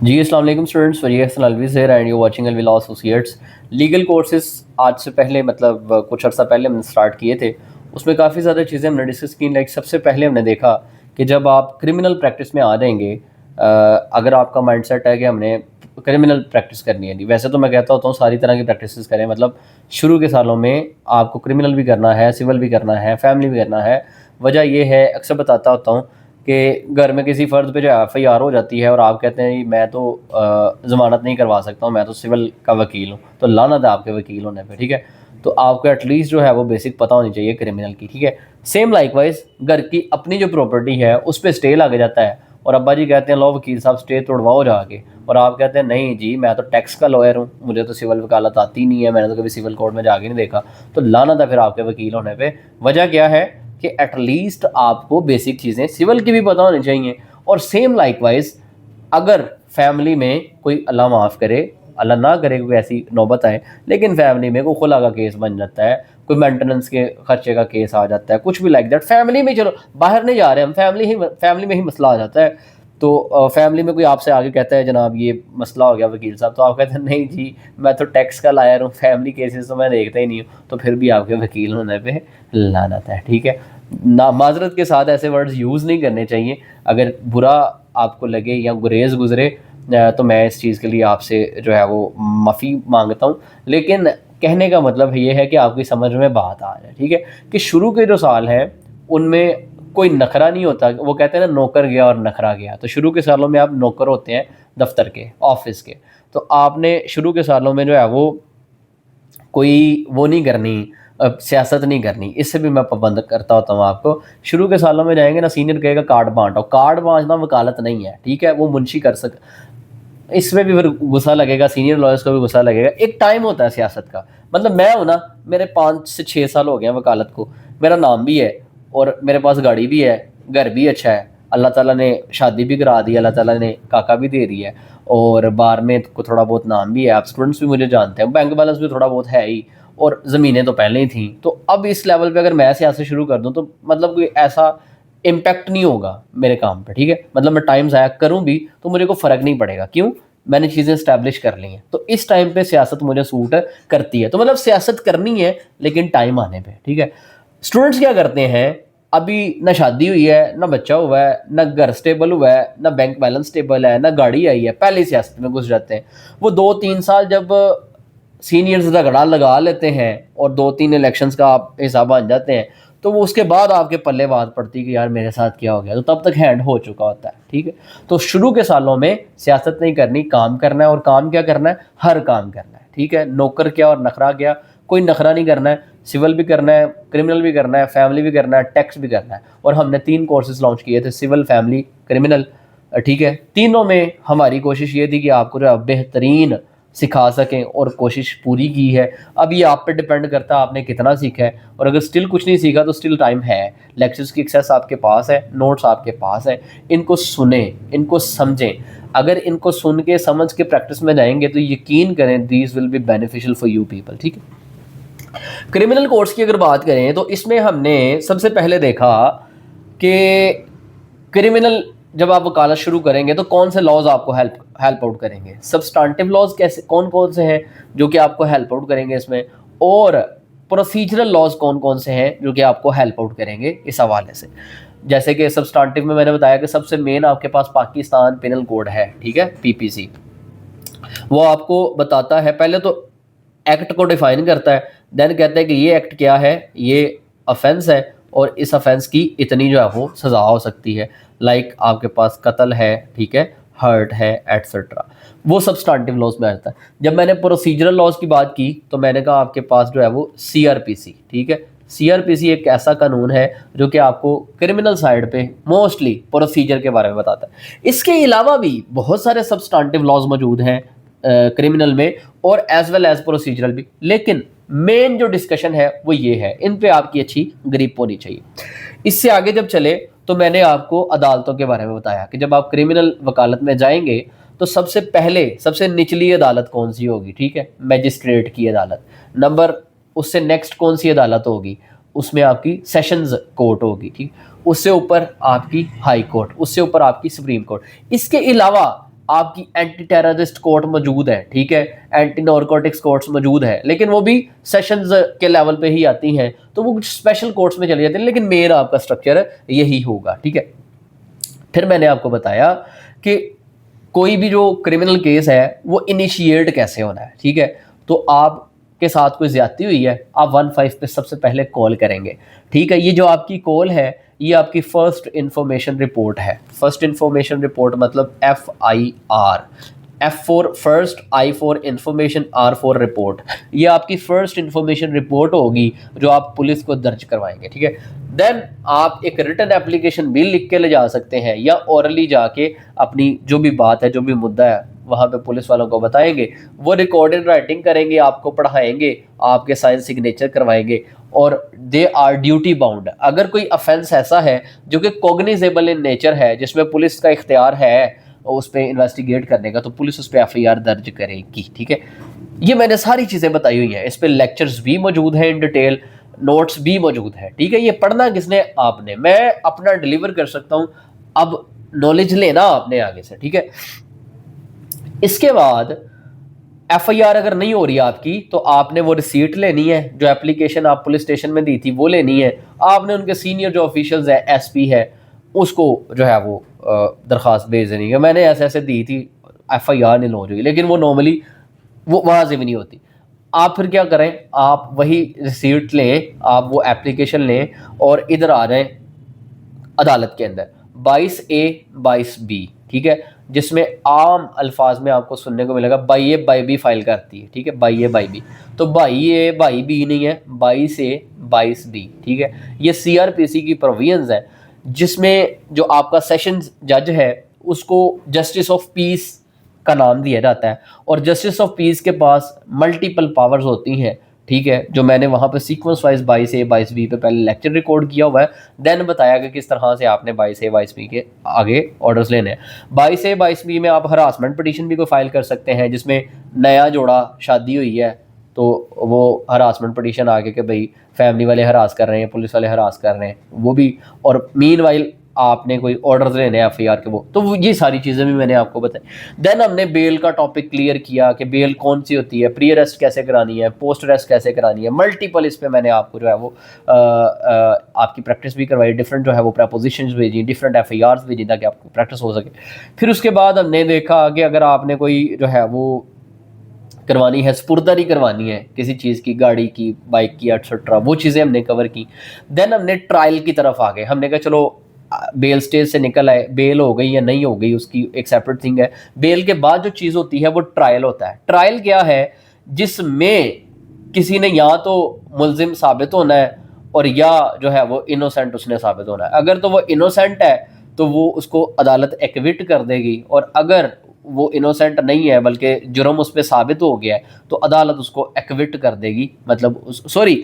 जी अस्सलाम वालेकुम स्टूडेंट्स, वरीय Hasan Alvi here and you watching Alvi law associates. Legal courses आज से पहले कुछ अर्सा पहले हमने स्टार्ट किए थे। उसमें काफ़ी ज़्यादा चीज़ें हमने डिस्कस की। लाइक सबसे पहले हमने देखा कि जब आप क्रिमिनल प्रैक्टिस में आ जाएंगे, अगर आपका माइंडसेट है कि हमने क्रिमिनल प्रैक्टिस करनी है, नहीं वैसे तो मैं कहता होता हूँ सारी तरह की प्रैक्टिस करें। मतलब शुरू के सालों में आपको क्रिमिनल भी करना है, सिविल भी करना है, फैमिली भी करना है। वजह यह है, अक्सर बताता होता हूँ कि घर में किसी फ़र्द पे जो एफ.आई.आर हो जाती है और आप कहते हैं जी मैं तो ज़मानत नहीं करवा सकता हूँ, मैं तो सिविल का वकील हूँ, तो लानत है आपके वकील होने पे। ठीक है, तो आपको एटलीस्ट जो है वो बेसिक पता होनी चाहिए क्रिमिनल की। ठीक है, सेम लाइकवाइज घर की अपनी जो प्रॉपर्टी है उस पर स्टे लग जाता है और अब्बा जी कहते हैं लो वकील साहब स्टे तोड़वाओ जाके, और आप कहते हैं नहीं जी मैं तो टैक्स का लॉयर हूँ, मुझे तो सिविल वकालत आती नहीं है, मैंने तो कभी सिविल कोर्ट में जाके नहीं देखा। तो लानत है फिर आपके वकील होने पे। वजह क्या है कि एटलीस्ट आपको बेसिक चीज़ें सिविल की भी पता होनी चाहिए। और सेम लाइकवाइज अगर फैमिली में कोई अल्लाह माफ़ करे, अल्लाह ना करे कोई ऐसी नौबत आए, लेकिन फैमिली में कोई खुला का केस बन जाता है, कोई मेंटेनेंस के खर्चे का केस आ जाता है, कुछ भी लाइक दैट फैमिली में, चलो बाहर नहीं जा रहे हम, फैमिली में ही मसला आ जाता है। तो फैमिली में कोई आपसे आगे कहता है जनाब ये मसला हो गया वकील साहब, तो आप कहते हैं नहीं जी मैं तो टैक्स का लायर हूँ, फैमिली केसेस तो मैं देखता ही नहीं हूँ, तो फिर भी आपके वकील होने पे लानत है। ठीक है ना, माजरत के साथ ऐसे वर्ड्स यूज़ नहीं करने चाहिए। अगर बुरा आपको लगे या गुरेज गुजरे तो मैं इस चीज़ के लिए आपसे जो है वो माफ़ी मांगता हूँ, लेकिन कहने का मतलब ये है कि आपकी समझ में बात आ जाए। ठीक है, कि शुरू के जो साल हैं उनमें कोई नखरा नहीं होता। वो कहते हैं ना नौकर गया और नखरा गया, तो शुरू के सालों में आप नौकर होते हैं दफ्तर के, ऑफिस के, तो आपने शुरू के सालों में जो है वो कोई वो नहीं करनी, सियासत नहीं करनी। इससे भी मैं पाबंद करता होता हूँ आपको। शुरू के सालों में जाएंगे ना, सीनियर कहेगा कार्ड बांटो, कार्ड बांटना वकालत नहीं है। ठीक है, वो मुंशी कर सक, इसमें भी फिर गुस्सा लगेगा, सीनियर लॉयर्स को भी गुस्सा लगेगा। एक टाइम होता है सियासत का। मतलब मैं हूँ ना, मेरे 5 से 6 साल हो गए हैं वकालत को, मेरा नाम भी है और मेरे पास गाड़ी भी है, घर भी अच्छा है, अल्लाह ताला ने शादी भी करा दी, अल्लाह ताला ने काका भी दे दी है, और बार में को थोड़ा बहुत नाम भी है, आप स्टूडेंट्स भी मुझे जानते हैं, बैंक बैलेंस भी थोड़ा बहुत है ही, और ज़मीनें तो पहले ही थी। तो अब इस लेवल पे अगर मैं सियासत शुरू कर दूँ तो मतलब कोई ऐसा इम्पैक्ट नहीं होगा मेरे काम पे। ठीक है, मतलब मैं टाइम ज़ाया करूँ भी तो मुझे को फ़र्क नहीं पड़ेगा, क्यों, मैंने चीज़ें इस्टेब्लिश कर ली हैं। तो इस टाइम पे सियासत मुझे सूट करती है। तो मतलब सियासत करनी है लेकिन टाइम आने पे। ठीक है, स्टूडेंट्स क्या करते हैं, अभी ना शादी हुई है, ना बच्चा हुआ है, ना घर स्टेबल हुआ है, ना बैंक बैलेंस स्टेबल है, ना गाड़ी आई है, पहले सियासत में घुस जाते हैं। वो 2-3 साल जब सीनियर्स झगड़ा लगा लेते हैं और 2-3 इलेक्शंस का आप हिसाब बन जाते हैं, तो वो उसके बाद आपके पल्ले बात पड़ती है कि यार मेरे साथ क्या हो गया, तो तब तक हैंड हो चुका होता है। ठीक है, तो शुरू के सालों में सियासत नहीं करनी, काम करना है। और काम क्या करना है, हर काम करना है। ठीक है, नौकर क्या और नखरा क्या, कोई नखरा नहीं करना है। सिविल भी करना है, क्रिमिनल भी करना है, फैमिली भी करना है, टैक्स भी करना है। और हमने 3 कोर्सेज लॉन्च किए थे, सिविल, फैमिली, क्रिमिनल। ठीक है, तीनों में हमारी कोशिश ये थी कि आपको जो है बेहतरीन सिखा सकें, और कोशिश पूरी की है। अब ये आप पे डिपेंड करता है आपने कितना सीखा है, और अगर स्टिल कुछ नहीं सीखा तो स्टिल टाइम है। लेक्चर्स की एक्सेस आपके पास है, नोट्स आपके पास है, इनको सुने, इनको समझें। अगर इनको सुन के समझ के प्रैक्टिस में जाएंगे तो यकीन करें these will be beneficial for you people. ठीक है, क्रिमिनल कोर्ट्स की अगर बात करें तो इसमें हमने सबसे पहले देखा कि क्रिमिनल जब आप वकालत शुरू करेंगे तो कौन से लॉज आपको हेल्प आउट करेंगे। सब्सटेंटिव लॉज कैसे, कौन कौन से हैं जो कि आपको हेल्प आउट करेंगे इसमें, और प्रोसीजरल लॉज कौन कौन से हैं जो कि आपको हेल्प आउट करेंगे इस हवाले से। जैसे कि सब्सटेंटिव में मैंने बताया कि सबसे मेन आपके पास पाकिस्तान पिनल कोड है। ठीक है, पीपीसी, वो आपको बताता है, पहले तो एक्ट को डिफाइन करता है, देन कहता है कि ये एक्ट क्या है, ये ऑफेंस है, और इस ऑफेंस की इतनी जो है वो सज़ा हो सकती है। लाइक आपके पास कत्ल है, ठीक है, हर्ट है, एटसेट्रा, वो सब्सटेंटिव लॉज में आता है। जब मैंने प्रोसीजरल लॉज की बात की तो मैंने कहा आपके पास जो है वो सीआरपीसी। ठीक है, सीआरपीसी एक ऐसा कानून है जो कि आपको क्रिमिनल साइड पे मोस्टली प्रोसीजर के बारे में बताता है। इसके अलावा भी बहुत सारे सब्सटेंटिव लॉज मौजूद हैं क्रिमिनल में, और एज वेल एज प्रोसीजरल भी, लेकिन मेन जो डिस्कशन है वो ये है, इन पे आपकी अच्छी ग्रिप होनी चाहिए। इससे आगे जब चले तो मैंने आपको अदालतों के बारे में बताया कि जब आप क्रिमिनल वकालत में जाएंगे तो सबसे पहले सबसे निचली अदालत कौन सी होगी। ठीक है, मैजिस्ट्रेट की अदालत। नंबर उससे नेक्स्ट कौन सी अदालत होगी, उसमें आपकी सेशंस कोर्ट होगी। ठीक, उससे ऊपर आपकी हाई कोर्ट, उससे ऊपर आपकी सुप्रीम कोर्ट। इसके अलावा आपकी एंटी टेररिस्ट कोर्ट मौजूद है, ठीक है, एंटी नारकोटिक्स कोर्ट्स मौजूद है, लेकिन वो भी सेशंस के लेवल पे ही आती हैं, तो वो कुछ स्पेशल कोर्ट्स में चले जाते हैं, लेकिन मेन आपका स्ट्रक्चर यही होगा, ठीक है। फिर मैंने आपको बताया कि कोई भी जो क्रिमिनल केस है वो इनिशिएट कैसे होना है, ठीक है। तो आपके साथ कोई ज्यादती हुई है, आप 15 पे सबसे पहले कॉल करेंगे, ठीक है। ये जो आपकी कॉल है ये आपकी फर्स्ट इंफॉर्मेशन रिपोर्ट है। फर्स्ट इंफॉर्मेशन रिपोर्ट मतलब FIR, F for first, I for information, R for report. ये आपकी फर्स्ट इंफॉर्मेशन रिपोर्ट होगी जो आप पुलिस को दर्ज करवाएंगे, ठीक है। देन आप एक रिटन एप्लीकेशन भी लिख के ले जा सकते हैं, या ओरली जाके अपनी जो भी बात है, जो भी मुद्दा है, वहाँ पे पुलिस वालों को बताएंगे, वो रिकॉर्डेड राइटिंग करेंगे, आपको पढ़ाएंगे, आपके साइन सिग्नेचर करवाएंगे, और दे आर ड्यूटी बाउंड। अगर कोई अफेंस ऐसा है जो कि कॉग्निजेबल इन नेचर है, जिसमें पुलिस का इख्तियार है उस पर इन्वेस्टिगेट करने का, तो पुलिस उस पर FIR दर्ज करेगी, ठीक है। ये मैंने सारी चीज़ें बताई हुई हैं, इस पर लेक्चर्स भी मौजूद हैं, इन डिटेल नोट्स भी मौजूद है, ठीक है। ये पढ़ना किसने? आपने। मैं अपना डिलीवर कर सकता हूँ, अब नॉलेज लेना आपने आगे से, ठीक है। इसके बाद FIR अगर नहीं हो रही आपकी, तो आपने वो रिसीट लेनी है, जो एप्लीकेशन आप पुलिस स्टेशन में दी थी वो लेनी है। आपने उनके सीनियर जो ऑफिशियल्स है, SP है, उसको जो है वो दरख्वास्त भेज देनी है, मैंने ऐसे ऐसे दी थी, FIR नहीं हो रही, लेकिन वो नॉर्मली वो वहाँ से भी नहीं होती। आप फिर क्या करें, आप वही रिसीट लें, आप वो एप्लीकेशन लें और इधर आ जाएं अदालत के अंदर 22A 22B, ठीक है, जिसमें आम अल्फाज में आपको सुनने को मिलेगा 22A 22B फाइल करती है, ठीक है, 22A 22B। तो 22A 22B नहीं है, 22A 22B, ठीक है। ये CRPC की प्रोविजंस है, जिसमें जो आपका सेशन जज है उसको जस्टिस ऑफ पीस का नाम दिया जाता है, और जस्टिस ऑफ पीस के पास मल्टीपल पावर्स होती हैं, ठीक है, जो मैंने वहाँ पे सीक्वेंस वाइज 22A 22B पे पहले लेक्चर रिकॉर्ड किया हुआ है, देन बताया कि किस तरह से आपने 22A 22B के आगे ऑर्डर्स लेने हैं। 22A 22B में आप हरासमेंट पिटीशन भी कोई फाइल कर सकते हैं, जिसमें नया जोड़ा शादी हुई है तो वो हरासमेंट पिटीशन आगे के भाई फैमिली वाले हरास कर रहे हैं, पुलिस वाले हरास कर रहे हैं, वो भी, और मीनवाइल आपने कोई ऑर्डर्स लेने हैं FIR के, वो तो ये सारी चीज़ें भी मैंने आपको बताई। देन हमने बेल का टॉपिक क्लियर किया कि बेल कौन सी होती है, प्री अरेस्ट कैसे करानी है, पोस्ट अरेस्ट कैसे करानी है, मल्टीपल इस पे मैंने आपको जो है वो आपकी प्रैक्टिस भी करवाई, डिफरेंट जो है वो प्रपोजिशंस भेजी, डिफरेंट FIRs भेजी, ताकि आपको प्रैक्टिस हो सके। फिर उसके बाद हमने देखा कि अगर आपने कोई जो है वो करवानी है, स्पुर्दरी करवानी है किसी चीज़ की, गाड़ी की, बाइक की, एटसेट्रा, वो चीज़ें हमने कवर की। देन हमने ट्रायल की तरफ आ गए, हमने कहा चलो बेल स्टेज से निकल आए, बेल हो गई या नहीं हो गई उसकी एक सेपरेट थिंग है। बेल के बाद जो चीज़ होती है वो ट्रायल होता है। ट्रायल क्या है? जिसमें किसी ने या तो मुलजिम साबित होना है और या जो है वो इनोसेंट उसने साबित होना है। अगर तो वो इनोसेंट है तो वो उसको अदालत एक्विट कर देगी, और अगर वो इनोसेंट नहीं है बल्कि जुर्म उस पर साबित हो गया है तो अदालत उसको एक्विट कर देगी, मतलब सॉरी,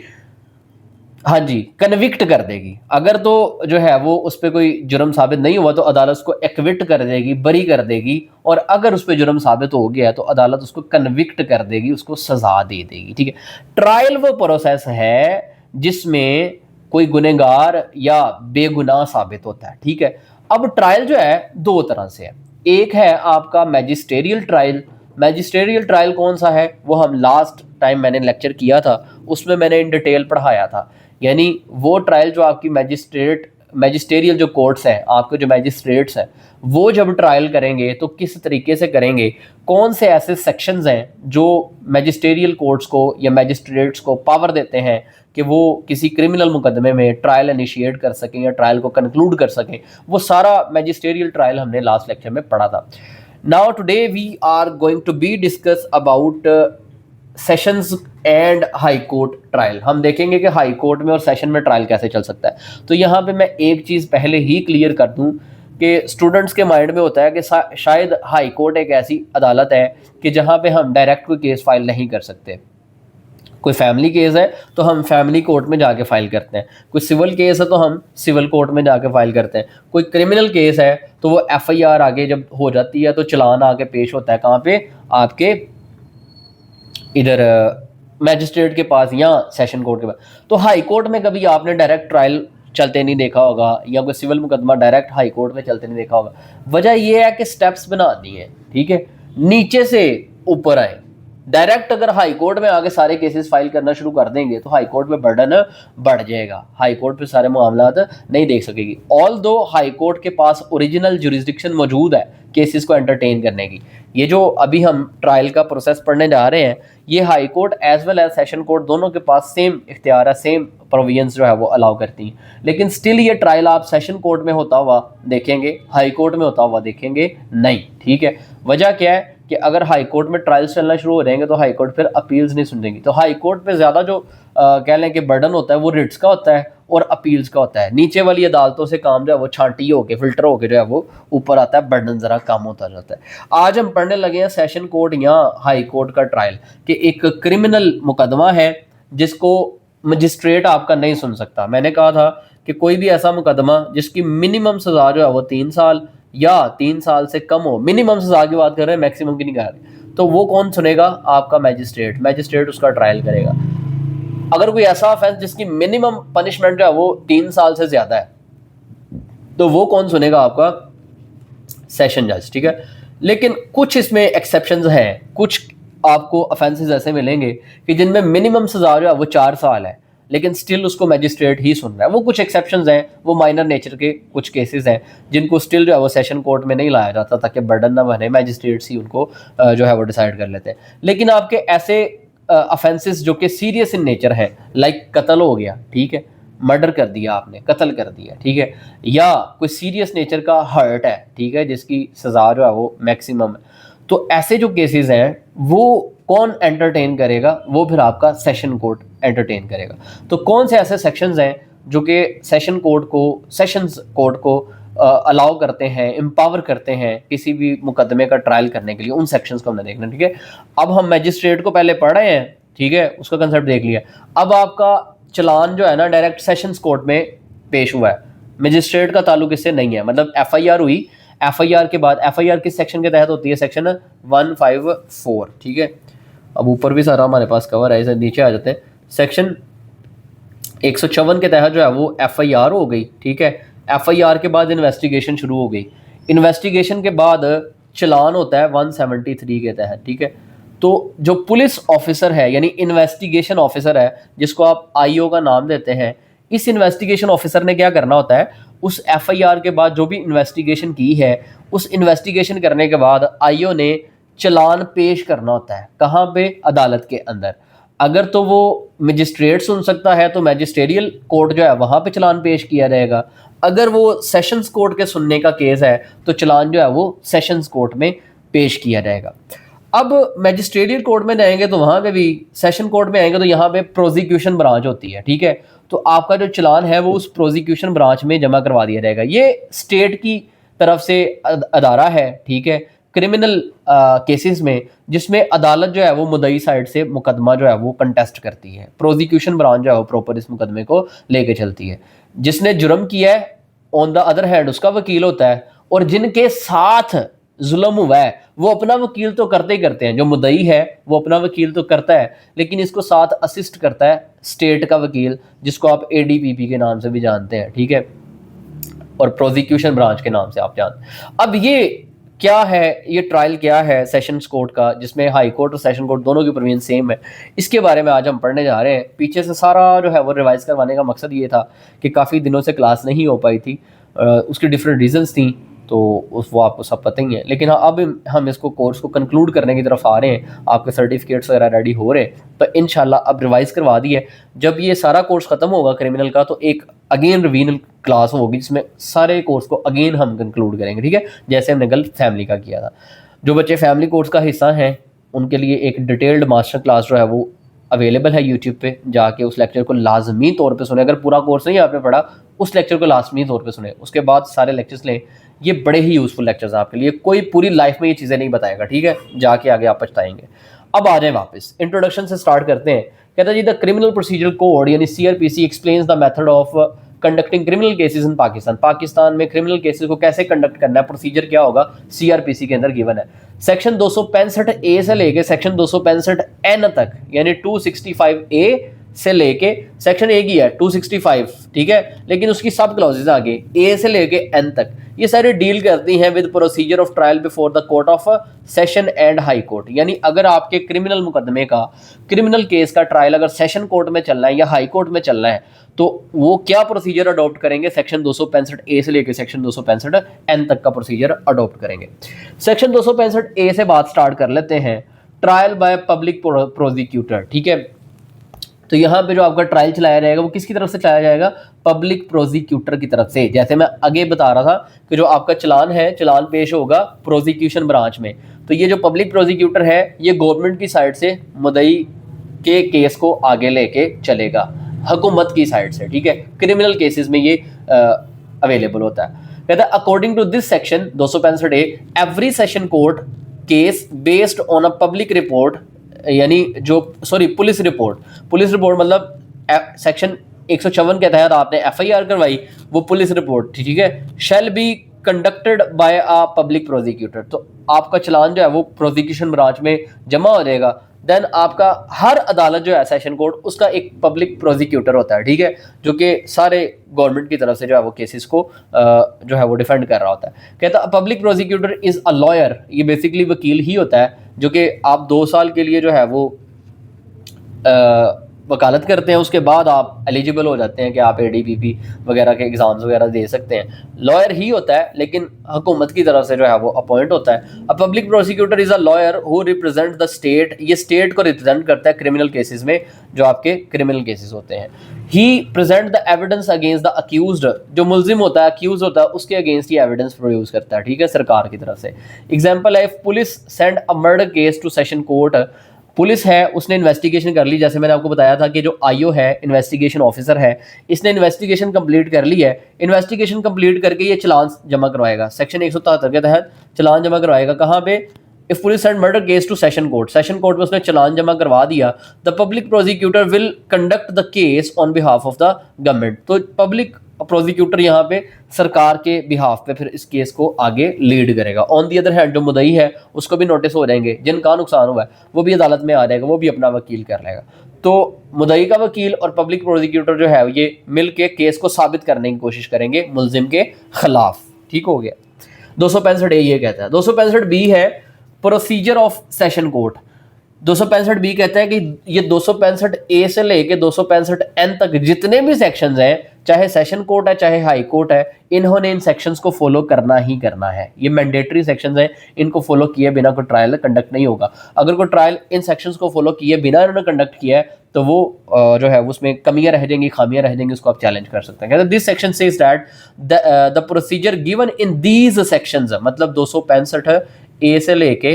हाँ जी, कन्विक्ट कर देगी। अगर तो जो है वो उस पर कोई जुर्म साबित नहीं हुआ तो अदालत उसको एक्विट कर देगी, बरी कर देगी, और अगर उस पर जुर्म साबित हो गया तो अदालत उसको कन्विक्ट कर देगी, उसको सजा दे देगी, ठीक है। ट्रायल वो प्रोसेस है जिसमें कोई गुनहगार या बेगुनाह साबित होता है, ठीक है। अब ट्रायल जो है दो तरह से है, एक है आपका मैजिस्टेरियल ट्रायल। मैजिस्टेरियल ट्रायल कौन सा है? वो हम लास्ट टाइम मैंने लेक्चर किया था, उसमें मैंने इन डिटेल पढ़ाया था। यानी वो ट्रायल जो आपकी मैजिस्टेरियल जो कोर्ट्स हैं, आपके जो मैजिस्ट्रेट्स हैं, वो जब ट्रायल करेंगे तो किस तरीके से करेंगे, कौन से ऐसे सेक्शंस हैं जो मैजिस्टेरियल कोर्ट्स को या मैजिस्ट्रेट्स को पावर देते हैं कि वो किसी क्रिमिनल मुकदमे में ट्रायल इनिशिएट कर सकें या ट्रायल को कंक्लूड कर सकें, वो सारा मैजिस्टेरियल ट्रायल हमने लास्ट लेक्चर में पढ़ा था। Now today we are going to be discuss about sessions and high court trial. हम देखेंगे कि हाई कोर्ट में और सेशन में ट्रायल कैसे चल सकता है। तो यहाँ पे मैं एक चीज़ पहले ही क्लियर कर दूँ कि स्टूडेंट्स के माइंड में होता है कि शायद हाई कोर्ट एक ऐसी अदालत है कि जहाँ पे हम डायरेक्ट कोई केस फाइल नहीं कर सकते। कोई फैमिली केस है तो हम फैमिली कोर्ट में जाके फाइल करते हैं, कोई सिविल केस है तो हम सिविल कोर्ट में जाके फाइल करते हैं, कोई क्रिमिनल केस है तो वो FIR आगे जब हो जाती है तो चलान आके पेश होता है, कहाँ पे? आपके इधर मैजिस्ट्रेट के पास या सेशन कोर्ट के पास। तो हाई कोर्ट में कभी आपने डायरेक्ट ट्रायल चलते नहीं देखा होगा, या कोई सिविल मुकदमा डायरेक्ट हाई कोर्ट में चलते नहीं देखा होगा। वजह यह है कि स्टेप्स बना दी हैं, ठीक है, नीचे से ऊपर आए। डायरेक्ट अगर हाई कोर्ट में आगे सारे केसेस फाइल करना शुरू कर देंगे तो हाई कोर्ट में बर्डन बढ़ जाएगा, हाई कोर्ट पे सारे मामला नहीं देख सकेगी। ऑल दो हाई कोर्ट के पास ओरिजिनल जुरिस्डिक्शन मौजूद है केसेस को एंटरटेन करने की। ये जो अभी हम ट्रायल का प्रोसेस पढ़ने जा रहे हैं, ये high court as well as session court दोनों के पास सेम इख्तियार है, सेम प्रोविजंस जो है वो अलाउ करती हैं। लेकिन स्टिल ये ट्रायल आप सेशन कोर्ट में होता हुआ देखेंगे, हाई कोर्ट में होता हुआ देखेंगे नहीं, ठीक है। वजह क्या है कि अगर हाई कोर्ट में ट्रायल्स चलना शुरू हो जाएंगे तो हाई कोर्ट फिर अपील्स नहीं सुनेगी। तो हाई कोर्ट पे ज़्यादा जो कह लें कि बर्डन होता है वो रिट्स का होता है और अपील्स का होता है। नीचे वाली अदालतों से काम जो है वो छांटी होके फिल्टर होके जो है वो ऊपर आता है, बर्डन ज़रा कम होता जाता है। आज हम पढ़ने लगे हैं सेशन कोर्ट या हाई कोर्ट का ट्रायल, कि एक क्रिमिनल मुकदमा है जिसको मजिस्ट्रेट आपका नहीं सुन सकता। मैंने कहा था कि कोई भी ऐसा मुकदमा जिसकी मिनिमम सज़ा जो है वो 3 साल या 3 साल से कम हो, मिनिमम सज़ा की बात कर रहे हैं, मैक्सिमम की नहीं कर रहे, तो वो कौन सुनेगा? आपका मैजिस्ट्रेट। मैजिस्ट्रेट उसका ट्रायल करेगा। अगर कोई ऐसा ऑफेंस जिसकी मिनिमम पनिशमेंट जो है वो 3 साल से ज़्यादा है तो वो कौन सुनेगा? आपका सेशन जज, ठीक है। लेकिन कुछ इसमें एक्सेप्शंस हैं, कुछ आपको ऑफेंसेस ऐसे मिलेंगे कि जिनमें मिनिमम सज़ा जो है वो 4 साल है, लेकिन स्टिल उसको मैजिस्ट्रेट ही सुन रहा है। वो कुछ एक्सेप्शंस हैं, वो माइनर नेचर के कुछ केसेस हैं जिनको स्टिल जो है वो सेशन कोर्ट में नहीं लाया जाता ताकि बर्डन ना बने, मैजिस्ट्रेट्स ही उनको जो है वो डिसाइड कर लेते हैं। लेकिन आपके ऐसे ऑफेंसेस जो कि सीरियस इन नेचर है, लाइक कत्ल हो गया, ठीक है, मर्डर कर दिया आपने, कत्ल कर दिया, ठीक है, या कोई सीरियस नेचर का हर्ट है, ठीक है, जिसकी सज़ा जो है वो मैक्सिमम है, तो ऐसे जो केसेस हैं वो कौन एंटरटेन करेगा? वो फिर आपका सेशन कोर्ट एंटरटेन करेगा। तो कौन से ऐसे सेक्शंस हैं जो कि सेशंस कोर्ट को अलाउ करते हैं, एम्पावर करते हैं किसी भी मुकदमे का ट्रायल करने के लिए? उन सेक्शंस को हमने देखना, ठीक है। अब हम मैजिस्ट्रेट को पहले पढ़ रहे हैं, ठीक है, उसका कंसेप्ट देख लिया। अब आपका चलान जो है ना डायरेक्ट सेशंस कोर्ट में पेश हुआ है, मैजिस्ट्रेट का ताल्लुक इससे नहीं है। मतलब FIR हुई, FIR के बाद FIR किस सेक्शन के तहत होती है? सेक्शन 154, ठीक है। अब ऊपर भी सारा हमारे पास कवर है, इसे नीचे आ जाते हैं। सेक्शन 154 के तहत जो है वो FIR हो गई, ठीक है। FIR के बाद इन्वेस्टिगेशन शुरू हो गई, इन्वेस्टिगेशन के बाद चलान होता है 173 के तहत, ठीक है। तो जो पुलिस ऑफिसर है यानी इन्वेस्टिगेशन ऑफिसर है, जिसको आप IO का नाम देते हैं, इस इन्वेस्टिगेशन ऑफिसर ने क्या करना होता है? उस FIR के बाद जो भी इन्वेस्टिगेशन की है, उस इन्वेस्टिगेशन करने के बाद IO ने चलान पेश करना होता है। कहाँ पे? अदालत के अंदर। अगर तो वो मजिस्ट्रेट सुन सकता है तो मैजिस्ट्रेरियल कोर्ट जो है वहाँ पे चलान पेश किया जाएगा। अगर वो सेशंस कोर्ट के सुनने का केस है तो चलान जो है वो सेशंस कोर्ट में पेश किया जाएगा। अब मैजिस्ट्रेरियल कोर्ट में जाएंगे तो वहाँ पे भी, सेशन कोर्ट में आएंगे तो यहाँ पे प्रोसिक्यूशन ब्रांच होती है, ठीक है। तो आपका जो चलान है वो उस प्रोसिक्यूशन ब्रांच में जमा करवा दिया जाएगा। ये स्टेट की तरफ से अदारा है, ठीक है, क्रिमिनल केसेस में, जिसमें अदालत जो है वो मुद्दई साइड से मुकदमा जो है वो कंटेस्ट करती है। प्रोसिक्यूशन ब्रांच जो है वो प्रॉपर इस मुकदमे को लेके चलती है। जिसने जुर्म किया है ऑन द अदर हैंड उसका वकील होता है, और जिनके साथ जुल्म हुआ है वो अपना वकील तो करते ही करते हैं। जो मुद्दई है वो अपना वकील तो करता है, लेकिन इसको साथ असिस्ट करता है स्टेट का वकील, जिसको आप ADPP के नाम से भी जानते हैं, ठीक है, और प्रोसिक्यूशन ब्रांच के नाम से आप जानते हैं। अब ये क्या है, ये ट्रायल क्या है सेशंस कोर्ट का, जिसमें हाई कोर्ट और सेशन कोर्ट दोनों की प्रोविजन सेम है, इसके बारे में आज हम पढ़ने जा रहे हैं। पीछे से सारा जो है वो रिवाइज करवाने का मकसद ये था कि काफ़ी दिनों से क्लास नहीं हो पाई थी, उसकी डिफरेंट रीजंस थी, तो वो आपको सब पता ही है। लेकिन हाँ, अब हम इसको कोर्स को कंक्लूड करने की तरफ आ रहे हैं, आपके सर्टिफिकेट्स वगैरह रेडी हो रहे हैं, तो इंशाल्लाह अब रिवाइज करवा दी है। जब ये सारा कोर्स ख़त्म होगा क्रिमिनल का तो एक अगेन रिवीजन क्लास होगी जिसमें सारे कोर्स को अगेन हम कंक्लूड करेंगे, ठीक है, जैसे हमने गल्फ फैमिली का किया था। जो बच्चे फैमिली कोर्स का हिस्सा हैं उनके लिए एक डिटेल्ड मास्टर क्लास जो है वो अवेलेबल है यूट्यूब पे, जाके उस लेक्चर को लाजमी तौर पे सुने। अगर पूरा कोर्स नहीं आपने पढ़ा, उस लेक्चर को लाजमी तौर पे सुने, उसके बाद सारे लेक्चर्स लें। ये बड़े ही यूज़फुल लेक्चर्स हैं आपके लिए, कोई पूरी लाइफ में ये चीज़ें नहीं बताएगा, ठीक है, जाके आगे आप पछताएंगे। अब आ जाए वापस, इंट्रोडक्शन से स्टार्ट करते हैं। कहता है जी, द क्रिमिनल प्रोसीजर कोड यानी CRPC explains the method of conducting criminal cases in Pakistan. Pakistan में क्रिमिनल केसेस को कैसे कंडक्ट करना है, प्रोसीजर क्या होगा, CRPC के अंदर गिवन है। सेक्शन 265A से लेके सेक्शन 265N तक यानी 265A से लेके सेक्शन ए की है 265, ठीक है, लेकिन उसकी सब क्लॉजेज आगे ए से लेके एन तक ये सारे डील करती हैं with procedure of trial before the court of session and high court. यानी अगर आपके क्रिमिनल मुकदमे का, क्रिमिनल केस का ट्रायल अगर सेशन कोर्ट में चलना है या हाई कोर्ट में चलना है तो वो क्या प्रोसीजर अडॉप्ट करेंगे, सेक्शन 265 ए से लेकर सेक्शन 265 एन तक का प्रोसीजर अडॉप्ट करेंगे। सेक्शन 265 ए से बात स्टार्ट कर लेते हैं, ट्रायल बाय पब्लिक प्रोसिक्यूटर, ठीक है। तो यहाँ पे जो आपका ट्रायल चलाया जाएगा वो किसकी तरफ से चलाया जाएगा, पब्लिक प्रोसिक्यूटर की तरफ से। जैसे मैं आगे बता रहा था कि जो आपका चलान है, चलान पेश होगा प्रोसिक्यूशन ब्रांच में, तो ये जो पब्लिक प्रोसिक्यूटर है ये गवर्नमेंट की साइड से मुद्दई के केस को आगे लेके चलेगा, हुकूमत की साइड से, ठीक है। क्रिमिनल केसेस में ये अवेलेबल होता है। कहता है according to this section 265 A every session court case based on a public report, यानी जो पुलिस रिपोर्ट मतलब सेक्शन 154 के तहत आपने एफआईआर करवाई, वो पुलिस रिपोर्ट, ठीक है, shall be conducted by a public prosecutor. तो आपका चलान जो है वो प्रोसिक्यूशन ब्रांच में जमा हो जाएगा। देन आपका हर अदालत जो है सेशन कोर्ट, उसका एक पब्लिक प्रोसिक्यूटर होता है, ठीक है, जो कि सारे गवर्नमेंट की तरफ से जो है वो केसेस को जो है वो डिफेंड कर रहा होता है। कहता है public prosecutor is a lawyer, ये बेसिकली वकील ही होता है जो कि आप 2 साल के लिए जो है वो वकालत करते हैं, उसके बाद आप एलिजिबल हो जाते हैं कि आप एडीपीपी वगैरह के एग्जाम्स वगैरह दे सकते हैं। लॉयर ही होता है लेकिन हुकूमत की तरफ से जो है वो अपॉइंट होता है। A public prosecutor is a lawyer who represent the state, ये स्टेट को रिप्रेजेंट करता है क्रिमिनल केसेस में, जो आपके क्रिमिनल केसेस होते हैं। He present the evidence against the accused, जो मुल्जिम होता है, अक्यूज होता है, उसके अगेंस्ट ही एविडेंस प्रोड्यूस करता है, ठीक है, सरकार की तरफ से। एग्जाम्पल है, if police send a murder case to session court, police है उसने इन्वेस्टिगेशन कर ली, जैसे मैंने आपको बताया था कि जो आईओ है इन्वेस्टिगेशन ऑफिसर है, इसने इन्वेस्टिगेशन कंप्लीट कर ली है, इन्वेस्टिगेशन कंप्लीट करके ये चलान जमा करवाएगा, सेक्शन 173 के तहत चलान जमा करवाएगा। कहाँ पे, if police send murder case to session court में उसने चलान जमा करवा दिया, the public prosecutor will conduct the case on behalf of the government. तो पब्लिक प्रोसिक्यूटर यहाँ पे सरकार के बिहाफ पे फिर इस केस को आगे लीड करेगा। ऑन दी अदर हैंड जो मुद्दई है उसको भी नोटिस हो जाएंगे, जिनका नुकसान हुआ है वो भी अदालत में आ जाएगा, वो भी अपना वकील कर लेगा। तो मुद्दई का वकील और पब्लिक प्रोसिक्यूटर जो है ये मिल के केस को साबित करने की कोशिश करेंगे मुलजिम के खिलाफ, ठीक हो गया। 265 ए ये कहता है। 265 बी है procedure of session court. 265 B कहता है कि ये 265 ए से लेके 265 एन तक जितने भी सेक्शंस हैं, चाहे सेशन कोर्ट है चाहे हाई कोर्ट है, इन्होंने इन सेक्शंस को फॉलो करना ही करना है। ये मैंडेटरी सेक्शंस हैं, इनको फॉलो किए बिना कोई ट्रायल कंडक्ट नहीं होगा। अगर कोई ट्रायल इन सेक्शंस को फॉलो किए बिना इन्होंने कंडक्ट किया है तो वो जो है उसमें कमियां रह जाएंगी, खामियां रह जाएंगी, उसको आप चैलेंज कर सकते हैं। कहते हैं this section says that the procedure given in these sections, मतलब 265 ए से लेके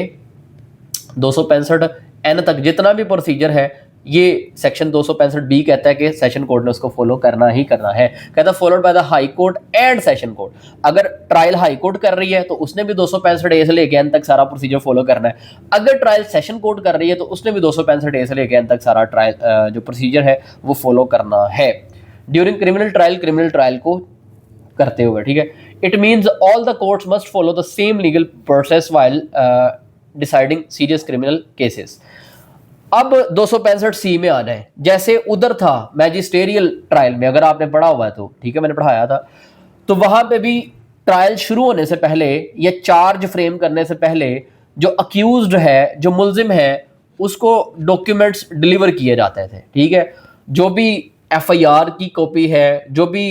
265 एन तक जितना भी प्रोसीजर है, ये सेक्शन 265 बी कहता है कि सेशन कोर्ट ने उसको फॉलो करना ही करना है। कहता है followed by the high court and session court. अगर ट्रायल हाई कोर्ट कर रही है तो उसने भी 265 ए से लेके एन तक सारा प्रोसीजर फॉलो करना है। अगर ट्रायल सेशन कोर्ट कर रही है तो उसने भी 265 ए से लेके एन तक सारा ट्रायल जो प्रोसीजर है वो फॉलो करना है ड्यूरिंग क्रिमिनल ट्रायल को करते हुए, ठीक है। It means all the courts must follow the same legal process while deciding serious criminal cases. अब 265 सी में आ जाए, जैसे उधर था मैजिस्टेरियल ट्रायल में, अगर आपने पढ़ा हुआ है तो ठीक है, मैंने पढ़ाया था, तो वहां पे भी ट्रायल शुरू होने से पहले या चार्ज फ्रेम करने से पहले जो अक्यूज्ड है, जो मुल्जिम है, उसको डॉक्यूमेंट्स डिलीवर किए जाते थे, ठीक है। जो भी एफआईआर की कॉपी है, जो भी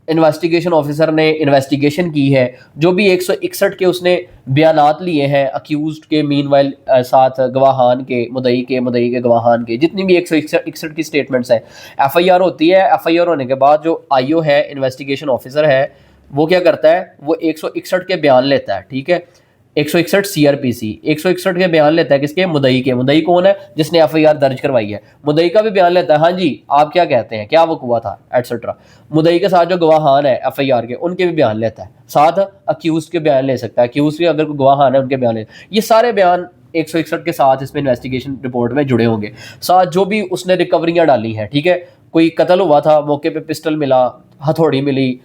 इन्वेस्टिगेशन ऑफिसर ने इन्वेस्टिगेशन की है, जो भी 161 के उसने बयानात लिए हैं अक्यूज्ड के, मीनवाइल साथ गवाहान के, मुद्दई के गवाहान के, जितनी भी 161 की स्टेटमेंट्स हैं। एफआईआर होती है, एफआईआर होने के बाद जो आईओ है, इन्वेस्टिगेशन ऑफिसर है, वो क्या करता है, वो 161 के बयान लेता है, ठीक है। 161 सीआरपीसी 161 के बयान लेता है, किसके, मुद्दई के। मुद्दई कौन है, जिसने एफआईआर दर्ज करवाई है, मुद्दई का भी बयान लेता है, हाँ जी आप क्या कहते हैं, क्या वक़्त था एटसेट्रा। मुद्दई के साथ जो गवाहान है एफआईआर के, उनके भी बयान लेता है, साथ अक्यूज के बयान ले सकता है, अक्यूज के अगर कोई गवाहान है उनके बयान ले। ये सारे बयान 161 के साथ इसमें इन्वेस्टिगेशन रिपोर्ट में जुड़े होंगे। साथ जो भी उसने रिकवरियाँ डाली हैं, ठीक है, कोई कत्ल हुआ था, मौके पे पिस्टल मिला, हथौड़ी मिली,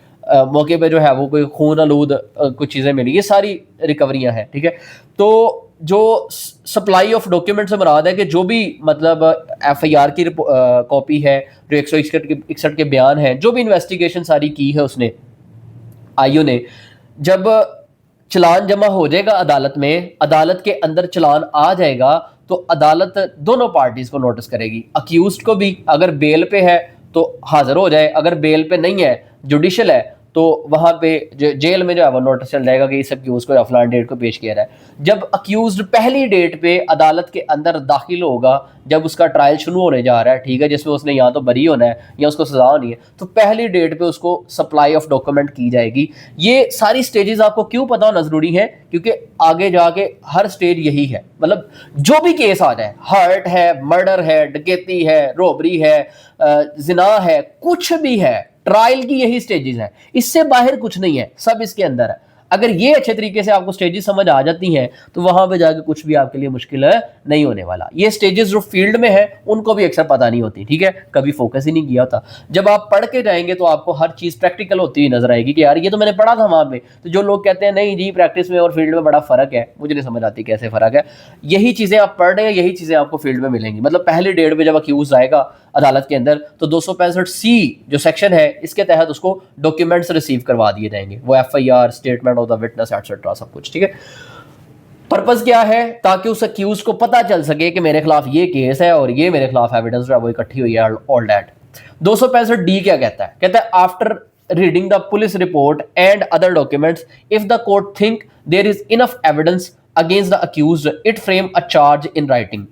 मौके पे जो है वो कोई खून आलूद कुछ चीज़ें मिली, ये सारी रिकवरियां हैं, ठीक है। तो जो सप्लाई ऑफ डॉक्यूमेंट से मुराद है कि जो भी मतलब एफआईआर की कॉपी है, जो 161 के बयान हैं, जो भी इन्वेस्टिगेशन सारी की है उसने, आईओ ने, जब चलान जमा हो जाएगा अदालत में, अदालत के अंदर चलान आ जाएगा तो अदालत दोनों पार्टीज को नोटिस करेगी। अक्यूज्ड को भी अगर बेल पे है तो हाजिर हो जाए, अगर बेल पे नहीं है, जुडिशियल है, तो वहां पे जेल में जो है वो नोटिस चल जाएगा कि इस अक्यूज को फलान डेट को पेश किया रहा है। जब अक्यूज्ड पहली डेट पे अदालत के अंदर दाखिल होगा, जब उसका ट्रायल शुरू होने जा रहा है, ठीक है, जिसमें उसने या तो बरी होना है या उसको सजा होनी है, तो पहली डेट पे उसको सप्लाई ऑफ डॉक्यूमेंट की जाएगी। ये सारी स्टेजेस आपको क्यों पता होना जरूरी है? क्योंकि आगे जाके हर स्टेज यही है, मतलब जो भी केस आ जाए, हर्ट है, मर्डर है, डकैती है, रोबरी है, जिना है, कुछ भी है, ट्रायल की यही स्टेजेस हैं, इससे बाहर कुछ नहीं है, सब इसके अंदर है। अगर ये अच्छे तरीके से आपको स्टेजेस समझ आ जाती हैं तो वहां पे जाके कुछ भी आपके लिए मुश्किल नहीं होने वाला। ये स्टेजेस जो फील्ड में है उनको भी अक्सर पता नहीं होती, ठीक है, कभी फोकस ही नहीं किया होता। जब आप पढ़ के जाएंगे तो आपको हर चीज प्रैक्टिकल होती हुई नजर आएगी कि यार ये तो मैंने पढ़ा था वहां पे। तो जो लोग कहते हैं नहीं जी प्रैक्टिस में और फील्ड में बड़ा फर्क है, मुझे नहीं समझ आती कैसे फर्क है। यही चीजें आप पढ़ रहे हैं, यही चीजें आपको फील्ड में मिलेंगी। मतलब पहली डेट पे जब अक्यूज आएगा अदालत के अंदर तो 265C जो सेक्शन है इसके तहत उसको डॉक्यूमेंट्स रिसीव करवा दिए जाएंगे, वो FIR, statement of the witness etcetera, सब कुछ, ठीक है। पर्पस क्या है? ताकि उस अक्यूज को पता चल सके कि मेरे खिलाफ ये केस है और ये मेरे खिलाफ एविडेंस जो है वो इकट्ठी हुई है, ऑल दैट। 265D क्या कहता है? कहता है after reading the police report and other documents, if the court think there is enough evidence against the accused, it frame a charge in writing.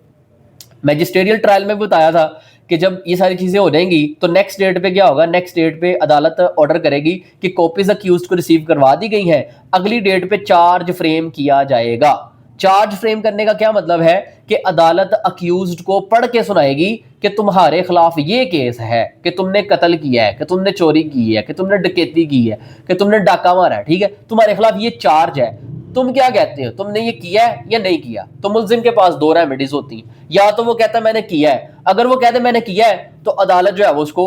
Magisterial trial में बताया था कि जब ये सारी चीजें हो जाएंगी तो नेक्स्ट डेट पे क्या होगा? नेक्स्ट डेट पे अदालत ऑर्डर करेगी कि कॉपीज अक्यूज्ड को रिसीव करवा दी गई हैं, अगली डेट पे चार्ज फ्रेम किया जाएगा। चार्ज फ्रेम करने का क्या मतलब है? कि अदालत अक्यूज्ड को पढ़ के सुनाएगी कि तुम्हारे खिलाफ ये केस है, कि तुमने कत्ल किया है, कि तुमने चोरी की है, कि तुमने डकैती की है, कि तुमने डाका मारा है, ठीक है, तुम्हारे खिलाफ ये चार्ज है, तुम क्या कहते हो, तुमने ये किया है या नहीं किया? तो मुल्जिम के पास दो रेमेडीज होती हैं, या तो वो कहता है मैंने किया है, अगर वो कहते मैंने किया है तो अदालत जो है वो उसको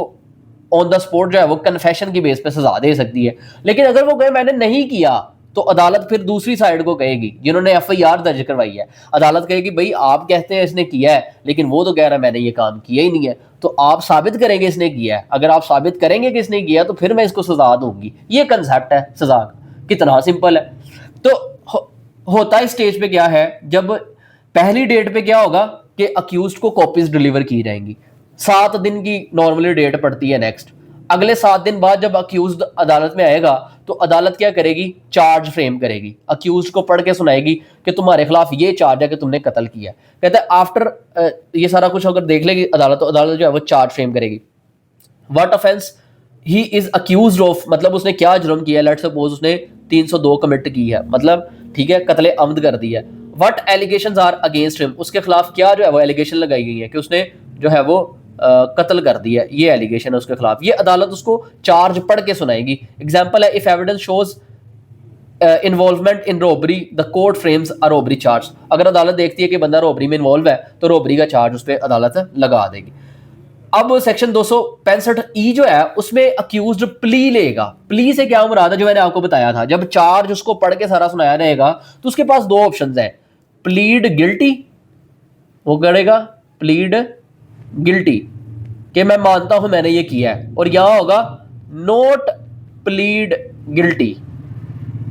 ऑन द स्पॉट जो है वो कन्फेशन की बेस पे सजा दे सकती है। लेकिन अगर वो कहे मैंने नहीं किया तो अदालत फिर दूसरी साइड को कहेगी, जिन्होंने एफआईआर दर्ज करवाई है, अदालत कहेगी भाई आप कहते हैं इसने किया है लेकिन वो तो कह रहा है मैंने ये काम किया ही नहीं है, तो आप साबित करेंगे इसने किया है। अगर आप साबित करेंगे कि इसने किया तो फिर मैं इसको सजा दूंगी। ये कंसेप्ट है सजा का, कितना सिंपल है। तो होता है स्टेज पे क्या है, जब पहली डेट पे क्या होगा कि अक्यूज्ड को कॉपीज डिलीवर की जाएंगी। 7 दिन की नॉर्मली डेट पड़ती है नेक्स्ट। अगले 7 दिन बाद जब अक्यूज्ड अदालत में आएगा तो अदालत क्या करेगी? चार्ज फ्रेम करेगी, अक्यूज्ड को पढ़ के सुनाएगी कि तुम्हारे खिलाफ ये चार्ज है कि तुमने कत्ल किया। कहते हैं आफ्टर ये सारा कुछ अगर देख लेगी अदालत, तो अदालत जो है वो चार्ज फ्रेम करेगी। What offence he is accused of, मतलब उसने क्या जुर्म किया। लेट्स सपोज उसने 302 कमिट की है, मतलब ठीक है, कत्ले अमद कर दी है। What allegations are against him, उसके खिलाफ क्या जो है वो एलिगेशन लगाई गई है कि उसने जो है वो कत्ल कर दिया, ये एलिगेशन है उसके खिलाफ। ये अदालत उसको चार्ज पढ़ के सुनाएगी। एग्जांपल है if evidence shows involvement in robbery the court frames a robbery charge. अगर अदालत देखती है कि बंदा रोबरी में इन्वॉल्व है तो रोबरी का चार्ज उस पर अदालत लगा देगी। अब सेक्शन 265E जो है उसमें अक्यूज्ड प्ली लेगा। प्ली से क्या मुराद है? जो मैंने आपको बताया था, जब चार्ज उसको पढ़ के सारा सुनाया जाएगा तो उसके पास दो ऑप्शंस हैं, प्लीड गिल्टी, वो करेगा प्लीड गिल्टी कि मैं मानता हूं मैंने ये किया है, और यहां होगा नोट प्लीड गिल्टी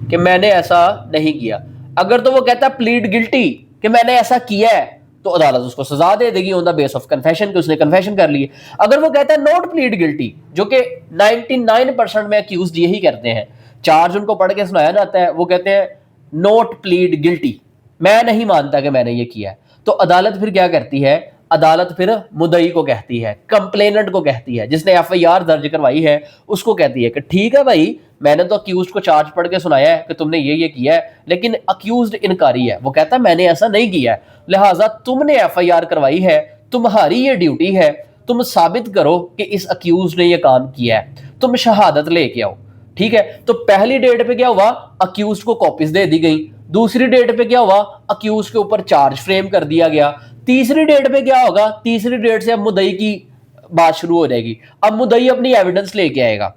कि मैंने ऐसा नहीं किया। अगर तो वो कहता है प्लीड गिल्टी कि मैंने ऐसा किया है तो अदालत उसको सजा दे देगी on the base of confession कि उसने कन्फेशन कर ली है। अगर वो कहता है नॉट प्लीड गिल्टी, जो कि 99% में अक्यूज्ड यही करते हैं, चार्ज उनको पढ़ के सुनाया जाता है, वो कहते हैं नॉट प्लीड गिल्टी, मैं नहीं मानता कि मैंने ये किया है, तो अदालत फिर क्या करती है? अदालत फिर मुद्दई को कहती है, कंप्लेनेंट को कहती है, जिसने एफआईआर दर्ज करवाई है उसको कहती है कि ठीक है भाई, मैंने तो अक्यूज्ड को चार्ज पढ़ के सुनाया है कि तुमने ये किया है, लेकिन अक्यूज्ड इनकारी है, वो कहता है मैंने ऐसा नहीं किया है, लिहाजा तुमने एफआईआर करवाई है, तुम्हारी ये ड्यूटी है, तुम साबित करो कि इस अक्यूज्ड ने ये काम किया है, तुम शहादत लेके आओ। ठीक है, तो पहली डेट पे क्या हुआ? अक्यूज्ड को कॉपीज दे दी गई। दूसरी डेट पे क्या हुआ? अक्यूज्ड के ऊपर चार्ज फ्रेम कर दिया गया। तीसरी डेट पे क्या होगा? तीसरी डेट से अब मुद्दई की बात शुरू हो जाएगी। अब मुद्दई अपनी एविडेंस लेके आएगा।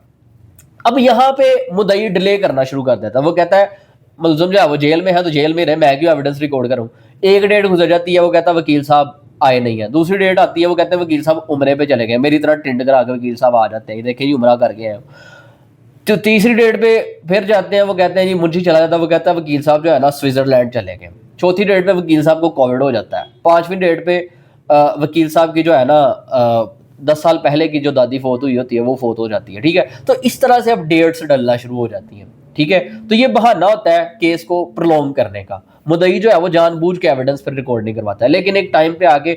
अब यहां पे मुद्दई डिले करना शुरू कर देता है, वो कहता है मुलजिम जो है वो जेल में है तो जेल में रहे, मैं क्यों एविडेंस रिकॉर्ड करूँ। एक डेट गुजर जाती है, वो कहता है वकील साहब आए नहीं है। दूसरी डेट आती है, वो कहते हैं वकील साहब उम्रे पे चले गए, मेरी तरह टिंड करा के वकील साहब आ जाते हैं, देखें जी उम्रा करके हैं। तो तीसरी डेट पे फिर जाते हैं, वो कहते हैं जी मुंशी चला जाता है, वो कहता है वकील साहब जो है ना स्विट्जरलैंड चले गए। चौथी डेट पे वकील साहब को कोविड हो जाता है। पांचवी डेट पे वकील साहब की जो है ना 10 साल पहले की जो दादी फोत हुई होती है वो फोत हो जाती है। ठीक है, तो इस तरह से अब डेट्स डलना शुरू हो जाती हैं। ठीक है, तो ये बहाना होता है केस को प्रोलॉन्ग करने का। मुद्दई जो है वो जानबूझ के एविडेंस पर रिकॉर्ड नहीं करवाता है, लेकिन एक टाइम पे आके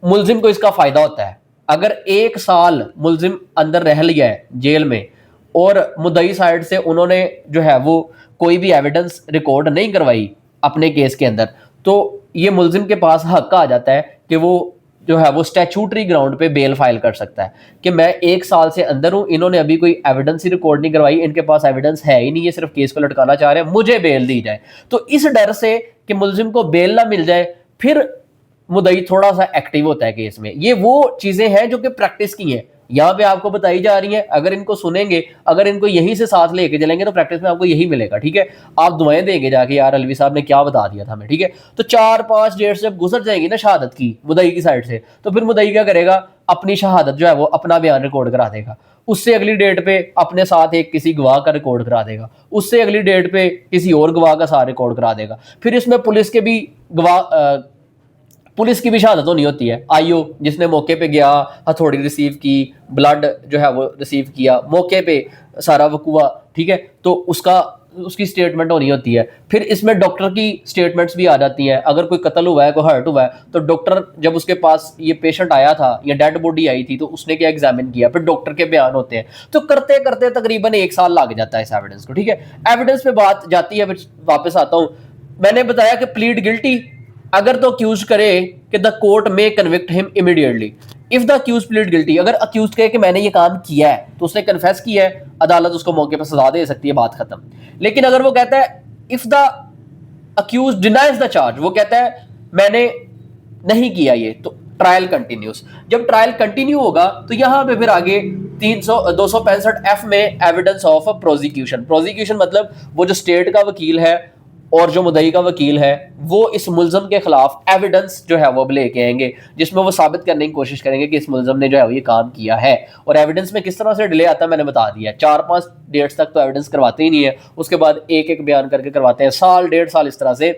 मुलजिम को इसका फायदा होता है। अगर 1 साल मुलजिम अंदर रह लिया है जेल में और मुद्दई साइड से उन्होंने जो है वो कोई भी एविडेंस रिकॉर्ड नहीं करवाई अपने केस के अंदर, तो ये मुलजिम के पास हक आ जाता है कि वो जो है वो स्टैचूटरी ग्राउंड पे बेल फाइल कर सकता है कि मैं 1 साल से अंदर हूं, इन्होंने अभी कोई एविडेंस ही रिकॉर्ड नहीं करवाई, इनके पास एविडेंस है ही नहीं, ये सिर्फ केस को लटकाना चाह रहे हैं, मुझे बेल दी जाए। तो इस डर से कि मुलजिम को बेल ना मिल जाए, फिर मुद्दई थोड़ा सा एक्टिव होता है केस में। ये वो चीजें हैं जो कि प्रैक्टिस की हैं, यहाँ पे आपको बताई जा रही हैं। अगर इनको सुनेंगे, अगर इनको यहीं से साथ लेके चलेंगे तो प्रैक्टिस में आपको यही मिलेगा। ठीक है, आप दुआएं देंगे जाके यार अलवी साहब ने क्या बता दिया था हमें। ठीक है, तो 4-5 डेट जब गुजर जाएंगी ना शहादत की मुद्दई की साइड से, तो फिर मुद्दई क्या करेगा, अपनी शहादत जो है वो अपना बयान रिकॉर्ड करा देगा। उससे अगली डेट पे अपने साथ एक किसी गवाह का रिकॉर्ड करा देगा, उससे अगली डेट पे किसी और गवाह का साथ रिकॉर्ड करा देगा। फिर इसमें पुलिस के भी गवाह पुलिस की भी शहादत होनी होती है। आईओ जिसने मौके पे गया, हथौड़ी रिसीव की, ब्लड जो है वो रिसीव किया मौके पे, सारा वकूआ। ठीक है, तो उसकी स्टेटमेंट होनी होती है। फिर इसमें डॉक्टर की स्टेटमेंट्स भी आ जाती हैं। अगर कोई कत्ल हुआ है, कोई हर्ट हुआ है, तो डॉक्टर जब उसके पास ये पेशेंट आया था या डेड बॉडी आई थी तो उसने क्या एग्जामिन किया, फिर डॉक्टर के बयान होते हैं। तो करते करते तकरीबन 1 साल लग जाता है इस एविडेंस को। ठीक है, एविडेंस पे बात जाती है। फिर वापस आता हूँ, मैंने बताया कि प्लीड गिल्टी अगर तो अक्यूज करे कि the court may convict him immediately. If the accuse plead guilty, अगर अक्यूज कहे कि मैंने ये काम किया है तो उसने कन्फेस किया है, अदालत उसको मौके पर सजा दे सकती है, बात खत्म। लेकिन अगर वो कहता है if the accuse denies the charge, वो कहता है मैंने नहीं किया ये, तो ट्रायल कंटिन्यूस। जब ट्रायल कंटिन्यू होगा तो यहां पे फिर आगे 265F में एविडेंस ऑफ प्रोसिक्यूशन। प्रोसिक्यूशन मतलब वो जो स्टेट का वकील है और जो मुद्दई का वकील है वो इस मुलजम के खिलाफ एविडेंस जो है वो लेके आएंगे, जिसमें वो साबित करने की कोशिश करेंगे कि इस मुलजम ने जो है वो ये काम किया है। और एविडेंस में किस तरह से डिले आता है मैंने बता दिया। 4-5 डेट्स तक तो एविडेंस करवाते ही नहीं है, उसके बाद एक एक बयान करके करवाते हैं, साल 1.5 साल इस तरह से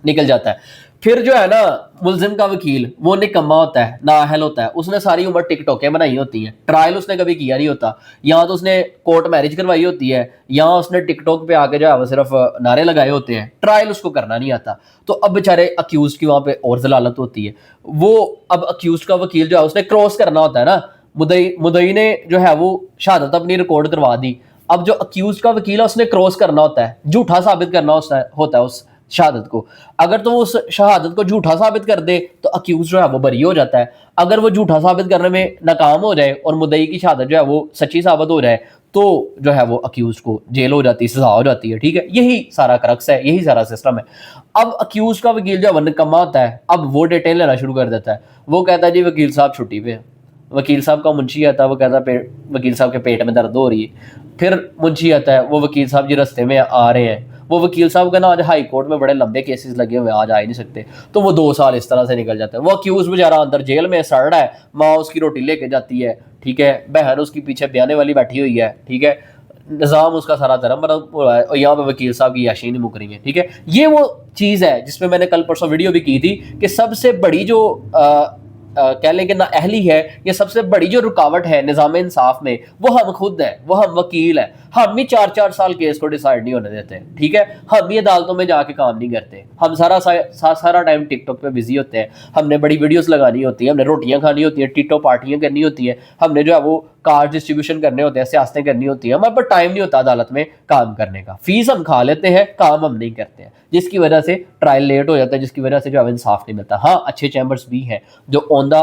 निकल जाता है। फिर जो है ना मुलजिम का वकील वो निकम्मा होता है, नाअहल होता है, उसने सारी उम्र टिकटॉकें बनाई होती हैं, ट्रायल उसने कभी किया नहीं होता। यहाँ तो उसने कोर्ट मैरिज करवाई होती है, यहाँ उसने टिकटॉक पे आके जो है वो सिर्फ नारे लगाए होते हैं, ट्रायल उसको करना नहीं आता। तो अब बेचारे अक्यूज की वहाँ पे और जलालत होती है। वो अब अक्यूज का वकील जो है उसने क्रॉस करना होता है ना, मुद्दई ने जो है वो शहादत अपनी रिकॉर्ड करवा दी। अब जो अक्यूज का वकील है उसने क्रॉस करना होता है, झूठा साबित करना होता है उस शहादत को। अगर तो वो उस शहादत को झूठा साबित कर दे तो अक्यूज जो है वो बरी हो जाता है। अगर वो झूठा साबित करने में नाकाम हो जाए और मुद्दई की शहादत जो है वो सच्ची साबित हो जाए तो जो है वो अक्यूज को जेल हो जाती है, सजा हो जाती है। ठीक है, यही सारा क्रक्स है, यही सारा सिस्टम है। अब अक्यूज का वकील जो है निकम्मा होता है, अब वो डिटेल लेना शुरू कर देता है। वो कहता है जी वकील साहब छुट्टी पे है। वकील साहब का मुंशी आता है, वो कहता है वकील साहब के पेट में दर्द हो रही है। फिर मुंशी आता है, वो वकील साहब जी रास्ते में आ रहे हैं, वो वकील साहब का ना आज हाई कोर्ट में बड़े लंबे केसेस लगे हुए, आज आ ही नहीं सकते। तो वो 2 साल इस तरह से निकल जाता है। वो अक्यूज बेचारा अंदर जेल में सड़ रहा है, माँ उसकी रोटी लेके जाती है, ठीक है, बहन उसकी पीछे ब्याने वाली बैठी हुई है, ठीक है, निज़ाम उसका सारा धर्म बना हुआ है, और यहाँ पे वकील साहब की याशी नहीं मुक रही है। ठीक है, ये वो चीज़ है जिसमें मैंने कल परसों वीडियो भी की थी कि सबसे बड़ी जो कह लें कि नाअहली है, ये सबसे बड़ी जो रुकावट है निज़ाम इंसाफ में, वो हम खुद हैं, वो हम वकील हैं। हम ही 4-4 साल केस को डिसाइड नहीं होने देते। ठीक है, हम ही अदालतों में जाके काम नहीं करते, हम सारा टाइम टिकटॉक पे बिजी होते हैं। हमने बड़ी वीडियोस लगानी होती है, हमने रोटियां खानी होती है, टिकटॉक पार्टियां करनी होती है, हमने जो है वो कार्ड डिस्ट्रीब्यूशन करने होते हैं, सियासतें करनी होती है। हमारे पास टाइम नहीं होता अदालत में काम करने का, फीस हम खा लेते हैं, काम हम नहीं करते हैं, जिसकी वजह से ट्रायल लेट हो जाता है, जिसकी वजह से जो है इंसाफ नहीं मिलता। हाँ, अच्छे चैम्बर्स भी हैं जो ऑन द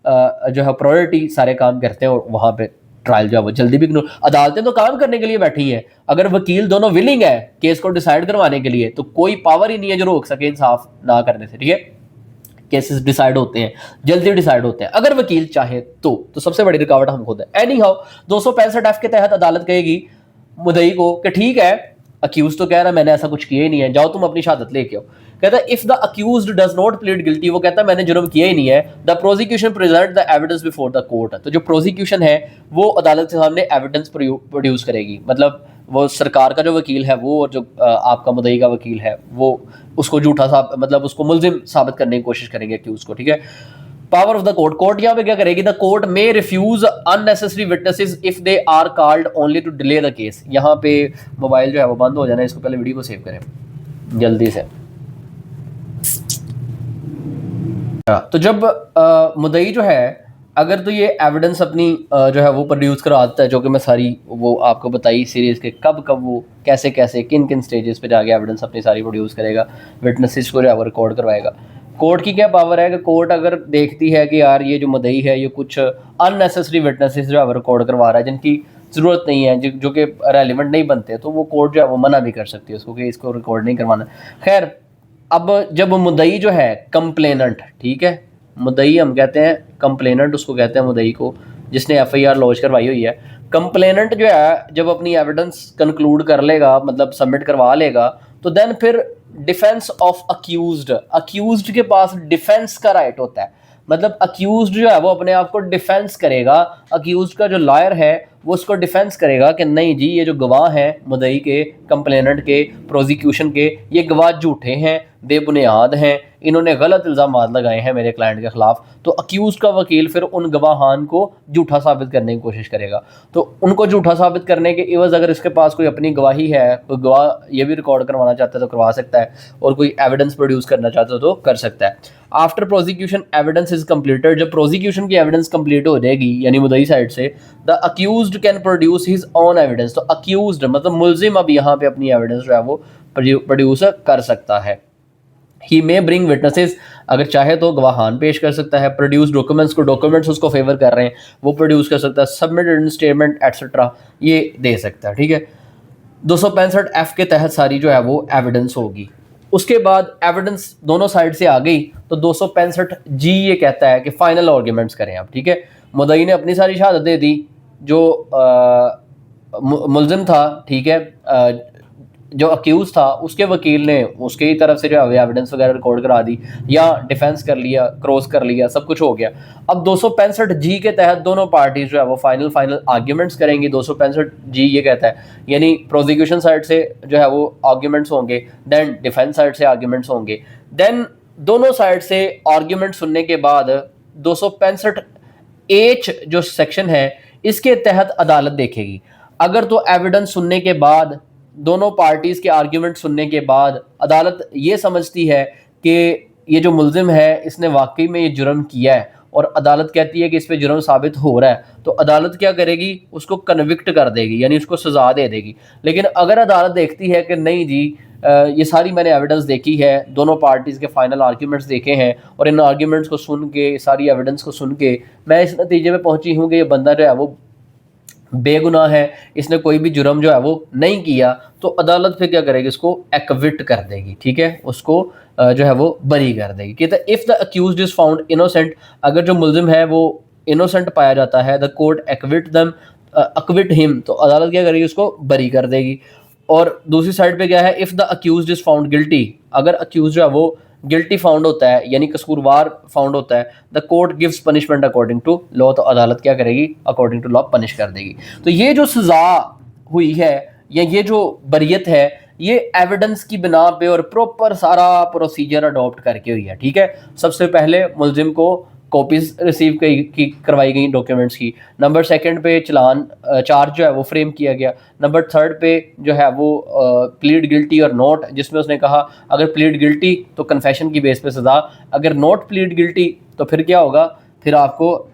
जो है प्रायोरिटी सारे काम करते हैं और वहाँ पे ट्रायल जो है वो जल्दी भी। अदालतें तो काम करने के लिए बैठी हैं, अगर वकील दोनों विलिंग है केस को डिसाइड करवाने के लिए तो कोई पावर ही नहीं है जो रोक सके इंसाफ ना करने से। ठीक है, केसेस डिसाइड होते हैं, जल्दी डिसाइड होते हैं अगर वकील चाहे तो सबसे बड़ी रुकावट हम खुद है। एनी हाउ 265F के तहत अदालत कहेगी मुद्दई को कि ठीक है, अक्यूज तो कह रहा है मैंने ऐसा कुछ किया ही नहीं है, जाओ तुम अपनी शहादत लेके आओ। कहता है if the accused does not plead guilty, वो कहता है मैंने जुर्म किया ही नहीं है, the prosecution present the evidence before the court. तो जो प्रोसिक्यूशन है वो अदालत के सामने एविडेंस प्रोड्यूस करेगी, मतलब वो सरकार का जो वकील है वो, और जो आपका मुद्दई का वकील है वो उसको झूठा मतलब उसको मुलजिम साबित करने की कोशिश करेंगे अक्यूज को, ठीक है। Power of the court, court यहाँ पे क्या करेगी, the court may refuse unnecessary witnesses if they are called only to delay the case. यहाँ पे मोबाइल जो है वो बंद हो जाना है, इसको पहले वीडियो को सेव करें जल्दी से। तो जब मुद्दई जो है अगर तो ये एविडेंस अपनी जो है वो प्रोड्यूस करवाता है, जो कि मैं सारी वो आपको बताई सीरीज के कब कब वो कैसे कैसे किन किन स्टेजेस पे जाके एविडेंस अपनी सारी प्रोड्यूस करेगा, विटनेसेस को जो है वो रिकॉर्ड करवाएगा। कोर्ट की क्या पावर है कि कोर्ट अगर देखती है कि यार ये जो मुद्दई है ये कुछ अननेसेसरी विटनेसेस जो है वो रिकॉर्ड करवा रहा है जिनकी ज़रूरत नहीं है, जो कि रेलिवेंट नहीं बनते, तो वो कोर्ट जो है वो मना भी कर सकती है उसको कि इसको रिकॉर्ड नहीं करवाना। खैर, अब जब मुद्दई जो है कंप्लेनेंट, ठीक है, मुद्दई हम कहते हैं कंप्लेनेंट, उसको कहते हैं मुद्दई को जिसने एफआईआर लॉन्च करवाई हुई है। कंप्लेनेंट जो है जब अपनी एविडेंस कंक्लूड कर लेगा, मतलब सबमिट करवा लेगा, तो देन फिर डिफेंस ऑफ अक्यूज्ड के पास डिफेंस का राइट होता है। मतलब अक्यूज्ड जो है वो अपने आप को डिफेंस करेगा, अक्यूज्ड का जो लॉयर है वो उसको डिफेंस करेगा कि नहीं जी ये जो गवाह हैं मुद्दई के, कंप्लेनेंट के, प्रोसिक्यूशन के, ये गवाह झूठे हैं, बेबुनियाद हैं, इन्होंने गलत इल्ज़ाम लगाए हैं मेरे क्लाइंट के खिलाफ। तो अक्यूज का वकील फिर उन गवाहान को झूठा साबित करने की कोशिश करेगा। तो उनको झूठा साबित करने के एवज अगर इसके पास कोई अपनी गवाही है, कोई गवाह ये भी रिकॉर्ड करवाना चाहता है तो करवा सकता है, और कोई एविडेंस प्रोड्यूस करना चाहता है तो कर सकता है। After prosecution evidence is completed, जब प्रोसिक्यूशन की एविडेंस कंप्लीट हो जाएगी यानी मुद्दई साइड से, the accused can produce his own evidence. तो अक्यूज्ड मतलब मुलजिम अब यहाँ पे अपनी एविडेंस जो है वो प्रोड्यूस कर सकता है। ही मे ब्रिंग विटनेसेस, अगर चाहे तो गवाहान पेश कर सकता है। प्रोड्यूस डॉक्यूमेंट्स, को डॉक्यूमेंट्स उसको फेवर कर रहे हैं वो प्रोड्यूस कर सकता है। सबमिटेड स्टेटमेंट एटसेट्रा ये दे सकता है, ठीक है। 265 के तहत सारी जो है वो एविडेंस होगी। उसके बाद एविडेंस दोनों साइड से आ गई तो 265 ये कहता है कि फाइनल आर्ग्यूमेंट्स करें आप, ठीक है। मुद्दई ने अपनी सारी शहादत दे दी, जो मुलजिम था, ठीक है, जो अक्यूज था उसके वकील ने उसके ही तरफ से जो है एविडेंस वगैरह रिकॉर्ड करा दी या डिफेंस कर लिया, क्रॉस कर लिया, सब कुछ हो गया। अब 265 के तहत दोनों पार्टीज जो है वो फाइनल आर्ग्यूमेंट्स करेंगी। 265 ये कहता है यानी प्रोसिक्यूशन साइड से जो है वो आर्ग्यूमेंट्स होंगे, देन डिफेंस साइड से आर्ग्यूमेंट्स होंगे। देन दोनों साइड से आर्ग्यूमेंट सुनने के बाद 265 जो सेक्शन है इसके तहत अदालत देखेगी। अगर तो एविडेंस सुनने के बाद, दोनों पार्टीज के आर्ग्यूमेंट सुनने के बाद अदालत ये समझती है कि ये जो मुलजिम है इसने वाकई में ये जुर्म किया है और अदालत कहती है कि इस पे जुर्म साबित हो रहा है, तो अदालत क्या करेगी, उसको कन्विक्ट कर देगी यानी उसको सजा दे देगी। लेकिन अगर अदालत देखती है कि नहीं जी ये सारी मैंने एविडेंस देखी है, दोनों पार्टीज़ के फाइनल आर्ग्यूमेंट्स देखे हैं और इन आर्ग्यूमेंट्स को सुन के, सारी एविडेंस को सुन के मैं इस नतीजे में पहुंची हूँ कि ये बंदा जो है वो बेगुनाह है, इसने कोई भी जुर्म जो है वो नहीं किया, तो अदालत फिर क्या करेगी, इसको एक्विट कर देगी, ठीक है, उसको जो है वो बरी कर देगी। कहते if the accused is found innocent, अगर जो मुलजिम है वो इनोसेंट पाया जाता है, द कोर्ट एक्विट हिम, तो अदालत क्या करेगी, उसको बरी कर देगी। और दूसरी साइड पे क्या है, if the accused is found guilty, अगर अक्यूज जो है वो गिल्टी फाउंड होता है यानी कसूरवार फाउंड होता है, the court gives punishment according to law, तो अदालत क्या करेगी, अकॉर्डिंग टू लॉ पनिश कर देगी। तो ये जो सजा हुई है या ये जो बरियत है ये एविडेंस की बिना पे और प्रॉपर सारा प्रोसीजर अडॉप्ट करके हुई है, ठीक है। सबसे पहले मुलजिम को कॉपीज रिसीव की करवाई गई डॉक्यूमेंट्स की। नंबर सेकंड पे चार्ज जो है वो फ्रेम किया गया। नंबर थर्ड पे जो है वो प्लीड गिल्टी और नॉट, जिसमें उसने कहा अगर प्लीड गिल्टी तो कन्फेशन की बेस पे सजा, अगर नॉट प्लीड गिल्टी तो फिर क्या होगा, फिर आपको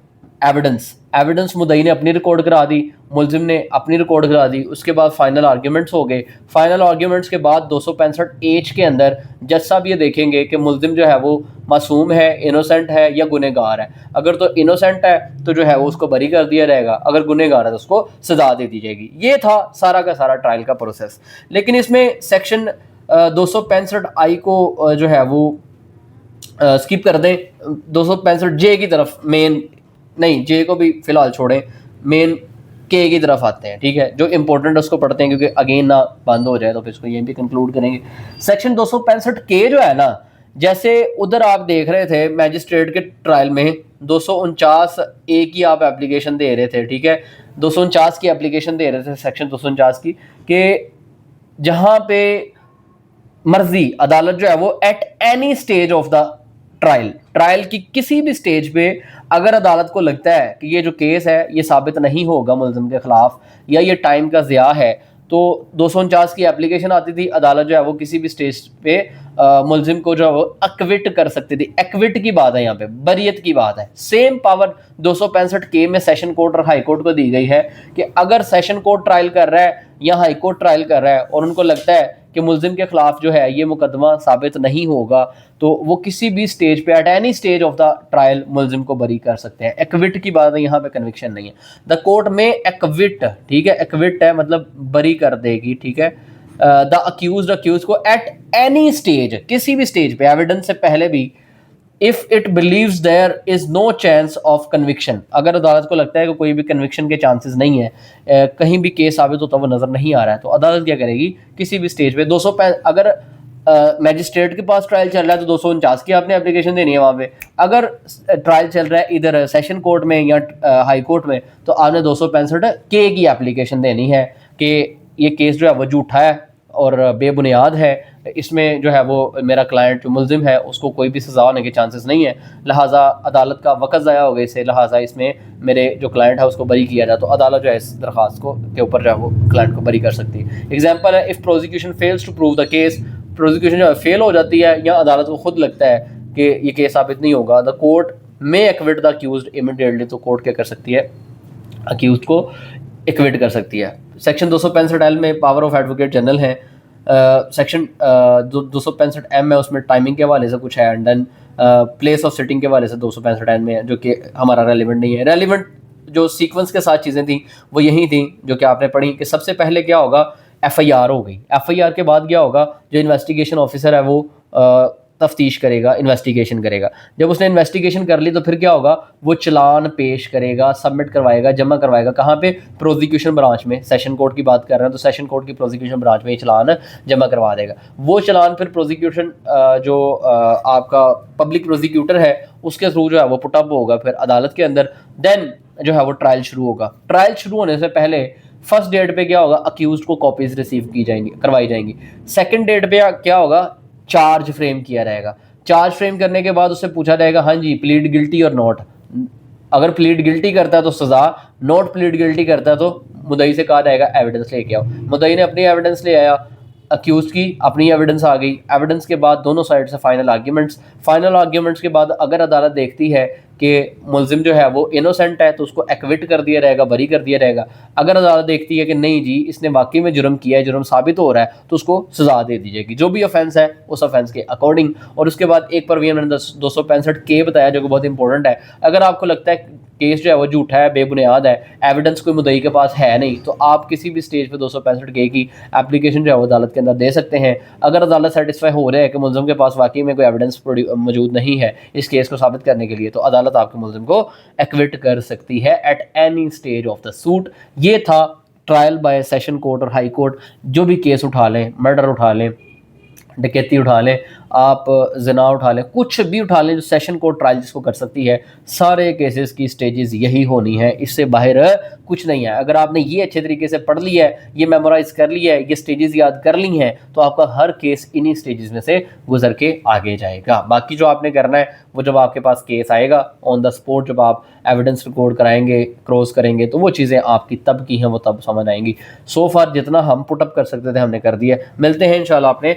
एविडेंस मुद्दई ने अपनी रिकॉर्ड करा दी, मुलजिम ने अपनी रिकॉर्ड करा दी। उसके बाद फाइनल आर्ग्यूमेंट्स हो गए। फाइनल आर्ग्यूमेंट्स के बाद 265 के अंदर जज साहब ये देखेंगे कि मुलजिम जो है वो मासूम है, इनोसेंट है या गुनहगार है। अगर तो इनोसेंट है तो जो है वो उसको बरी कर दिया जाएगा, अगर गुनहगार है तो उसको सजा दे दी जाएगी। ये था सारा का सारा ट्रायल का प्रोसेस। लेकिन इसमें सेक्शन 265 को जो है वो स्किप कर दें, 265 की तरफ मेन नहीं, जे को भी फिलहाल छोड़ें, मेन के की तरफ आते हैं, ठीक है, जो इंपॉर्टेंट है उसको पढ़ते हैं क्योंकि अगेन ना बंद हो जाए, तो फिर इसको यहीं पे कंक्लूड करेंगे। सेक्शन 265 के जो है ना, जैसे उधर आप देख रहे थे मैजिस्ट्रेट के ट्रायल में 249 ए की आप एप्लीकेशन दे रहे थे, ठीक है, 249 की एप्लीकेशन दे रहे थे सेक्शन 249 की, कि जहां पे मर्जी अदालत जो है वो eight any stage of the trial की किसी भी स्टेज पे अगर अदालत को लगता है कि ये जो केस है ये साबित नहीं होगा मुलजिम के खिलाफ या ये टाइम का ज़िया है, तो 249 की एप्लीकेशन आती थी, अदालत जो है वो किसी भी स्टेज पे मुलजिम को जो है वो एक्विट कर सकती थी। एक्विट की बात है, यहाँ पे बरियत की बात है। सेम पावर 265 के में सेशन कोर्ट और हाई कोर्ट को दी गई है कि अगर सेशन कोर्ट ट्रायल कर रहा है या हाई कोर्ट ट्रायल कर रहा है और उनको लगता है कि मुलजिम के खिलाफ जो है ये मुकदमा साबित नहीं होगा, तो वो किसी भी स्टेज पे eight any stage of the trial मुलजिम को बरी कर सकते हैं। एक्विट की बात है, यहाँ पे कन्विक्शन नहीं है। द कोर्ट में एक्विट, ठीक है, एक्विट है मतलब बरी कर देगी, ठीक है, द अक्यूज को एट एनी स्टेज, किसी भी स्टेज पे, एविडेंस से पहले भी, if it believes there is no chance of conviction, अगर अदालत को लगता है कि कोई भी कन्विक्शन के चांसेस नहीं है, कहीं भी केस साबित होता हुआ नजर नहीं आ रहा है, तो अदालत क्या करेगी, किसी भी स्टेज पे 205, अगर मैजिस्ट्रेट के पास ट्रायल चल रहा है तो 249 की आपने एप्लीकेशन देनी है वहाँ पे। अगर ट्रायल चल रहा है इधर सेशन कोर्ट में या हाई कोर्ट में, तो आपने 265 के की एप्लीकेशन देनी है कि ये केस जो है वो झूठा है और बेबुनियाद है, इसमें जो है वो मेरा क्लाइंट जो मुलजिम है उसको कोई भी सज़ा होने के चांसेस नहीं है, लिहाजा अदालत का वक़्त ज़ाया हो गया इससे, लिहाजा इसमें मेरे जो क्लाइंट है उसको बरी किया जाए, तो अदालत जो है इस दरख्वास्त को के ऊपर जो है वो क्लाइंट को बरी कर सकती है। एग्जाम्पल है, if prosecution fails to prove the case, prosecution जो है फेल हो जाती है या अदालत को खुद लगता है कि ये केस साबित नहीं होगा, द कोर्ट में एक्विट द अक्यूज्ड इमीडिएटली, तो कोर्ट क्या कर सकती है, अक्यूज्ड को एक्विट कर सकती है। सेक्शन 265 एल में पावर ऑफ एडवोकेट जनरल है, सेक्शन 265 एम है उसमें टाइमिंग के हवाले से कुछ है, and then place of sitting के हवाले से 265 एन में है, जो कि हमारा रेलिवेंट नहीं है। रेलिवेंट जो सीक्वेंस के साथ चीज़ें थी वो यही थी जो कि आपने पढ़ी, कि सबसे पहले क्या होगा, एफआईआर हो गई, एफआईआर के बाद क्या होगा, जो इन्वेस्टिगेशन ऑफिसर है वो तफ्तीश करेगा, इन्वेस्टिगेशन करेगा। जब उसने इन्वेस्टिगेशन कर ली तो फिर क्या होगा, वो चलान पेश करेगा, सबमिट करवाएगा, जमा करवाएगा, कहाँ पे, प्रोसिक्यूशन ब्रांच में। सेशन कोर्ट की बात कर रहे हैं तो सेशन कोर्ट की प्रोसिक्यूशन ब्रांच में ये चलान जमा करवा देगा। वो चलान फिर प्रोसिक्यूशन जो आपका पब्लिक प्रोसिक्यूटर है उसके थ्रू जो है वो पुटअप होगा फिर अदालत के अंदर। देन जो है वो ट्रायल शुरू होगा। ट्रायल शुरू होने से पहले फर्स्ट डेट पे क्या होगा, अक्यूज्ड को कॉपीज रिसीव की जाएंगी, करवाई जाएंगी। सेकंड डेट पे क्या होगा, चार्ज फ्रेम किया जाएगा। चार्ज फ्रेम करने के बाद उससे पूछा जाएगा, हाँ जी प्लीड गिल्टी और नॉट। अगर प्लीड गिल्टी करता है तो सजा, नॉट प्लीड गिल्टी करता है तो मुद्दई से कहा जाएगा एविडेंस लेके आओ। मुद्दई ने अपनी एविडेंस ले आया, अक्यूज की अपनी एविडेंस आ गई। एविडेंस के बाद दोनों साइड से फाइनल आर्ग्यूमेंट्स के बाद अगर अदालत देखती है कि मुलजिम जो है वो इनोसेंट है तो उसको एक्विट कर दिया जाएगा, बरी कर दिया जाएगा। अगर अदालत देखती है कि नहीं जी इसने वाकई में जुर्म किया है, जुर्म साबित हो रहा है, तो उसको सजा दे दी जाएगी, जो भी ऑफेंस है उस ऑफेंस के अकॉर्डिंग। और उसके बाद एक पर मैंने 265 के बताया जो कि बहुत इंपॉर्टेंट है। अगर आपको लगता है केस जो है वो झूठा है, बेबुनियाद है, एविडेंस कोई मुद्दई के पास है नहीं, तो आप किसी भी स्टेज पे 265 के की एप्लीकेशन जो है वो अदालत के अंदर दे सकते हैं। अगर अदालत सेटिस्फाई हो रहा है कि मुलजिम के पास वाकई में कोई एविडेंस मौजूद नहीं है इस केस को साबित करने के लिए, तो अदालत आपके मुलजिम को एक्विट कर सकती है eight any stage of the suit. ये था ट्रायल बाय सेशन कोर्ट और हाई कोर्ट। जो भी केस उठा लें, मर्डर उठा लें, डकैती उठा लें, आप जना उठा लें, कुछ भी उठा लें जो सेशन कोर्ट ट्रायल जिसको कर सकती है, सारे केसेस की स्टेजेस यही होनी है, इससे बाहर कुछ नहीं है। अगर आपने ये अच्छे तरीके से पढ़ लिया है, ये मेमोराइज कर लिया है, ये स्टेजेस याद कर ली हैं, तो आपका हर केस इन्हीं स्टेजेस में से गुजर के आगे जाएगा। बाकी जो आपने करना है वो जब आपके पास केस आएगा ऑन द स्पॉट, जब आप एविडेंस रिकॉर्ड कराएंगे, क्रॉस करेंगे, तो वो चीज़ें आपकी तब की हैं वो तब समझ आएंगी। सो फार जितना हम पुटअप कर सकते थे हमने कर दिया। मिलते हैं इंशाल्लाह अपने